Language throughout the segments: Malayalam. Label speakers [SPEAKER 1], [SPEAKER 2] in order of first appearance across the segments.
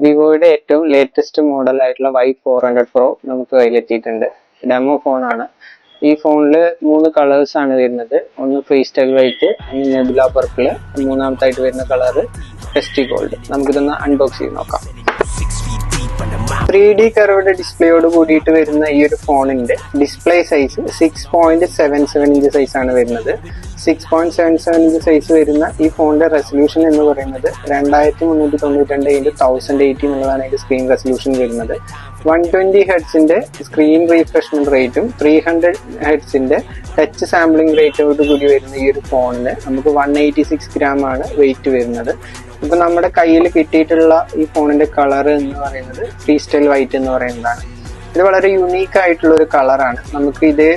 [SPEAKER 1] വിവോയുടെ ഏറ്റവും ലേറ്റസ്റ്റ് മോഡൽ ആയിട്ടുള്ള Y400 Pro നമുക്ക് കയ്യിലെത്തിയിട്ടുണ്ട്. ഡെമോ ഫോണാണ്. ഈ ഫോണിൽ 3 കളേഴ്സ് ആണ് വരുന്നത്. ഒന്ന് ഫ്രീ സ്റ്റൈൽ വൈറ്റ്, ഒന്ന് നെബുല പർപ്പിൾ, മൂന്നാമത്തായിട്ട് വരുന്ന കളർ ടെസ്റ്റി ഗോൾഡ്. നമുക്കിതൊന്ന് അൺബോക്സ് ചെയ്ത് നോക്കാം. 3D കർവ്ഡ് ഡിസ്പ്ലേയോട് കൂടിയിട്ട് വരുന്ന ഈ ഒരു ഫോണിന്റെ ഡിസ്പ്ലേ സൈസ് 6.77 ഇഞ്ച് സൈസ് ആണ് വരുന്നത്. 6.77 ഇഞ്ച് സൈസ് വരുന്ന ഈ ഫോണിന്റെ റെസൊല്യൂഷൻ എന്ന് പറയുന്നത് 2392x1080 എന്നുള്ളതാണ് അതിന്റെ സ്ക്രീൻ റെസൊല്യൂഷൻ വരുന്നത്. 120 ഹെർട്സിന്റെ സ്ക്രീൻ റീഫ്രഷ്മെന്റ് റേറ്റും 300 ഹെർട്സിന്റെ ടച്ച് സാമ്പിളിംഗ് റേറ്റോട് കൂടി വരുന്ന ഈ ഒരു ഫോണിന് നമുക്ക് 186 ഗ്രാം ആണ് വെയിറ്റ് വരുന്നത്. ഇപ്പൊ നമ്മുടെ കയ്യിൽ കിട്ടിയിട്ടുള്ള ഈ ഫോണിന്റെ കളർ എന്ന് പറയുന്നത് ഫ്രീ സ്റ്റൈൽ വൈറ്റ് എന്ന് പറയുന്നതാണ്. ഇത് വളരെ യുണീക്ക് ആയിട്ടുള്ള ഒരു കളറാണ്. നമുക്ക് ഇതേ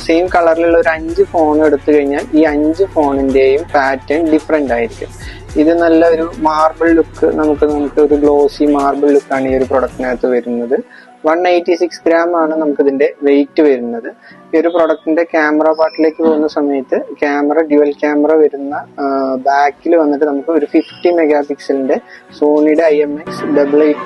[SPEAKER 1] സെയിം കളറിലുള്ള ഒരു 5 ഫോൺ എടുത്തു കഴിഞ്ഞാൽ ഈ 5 ഫോണിന്റെയും പാറ്റേൺ ഡിഫറെന്റ് ആയിരിക്കും. ഇത് നല്ല ഒരു മാർബിൾ ലുക്ക്, നമുക്ക് ഒരു ഗ്ലോസി മാർബിൾ ലുക്കാണ് ഈ ഒരു പ്രൊഡക്റ്റിനകത്ത് വരുന്നത്. 186 ഗ്രാം ആണ് നമുക്കിതിന്റെ വെയിറ്റ് വരുന്നത്. ഈ ഒരു പ്രൊഡക്റ്റിന്റെ ക്യാമറ പാർട്ടിലേക്ക് പോകുന്ന സമയത്ത് ഡ്യുവൽ ക്യാമറ വരുന്ന ബാക്കിൽ വന്നിട്ട് നമുക്ക് ഒരു 50 മെഗാ പിക്സലിന്റെ സോണിയുടെ IMX 888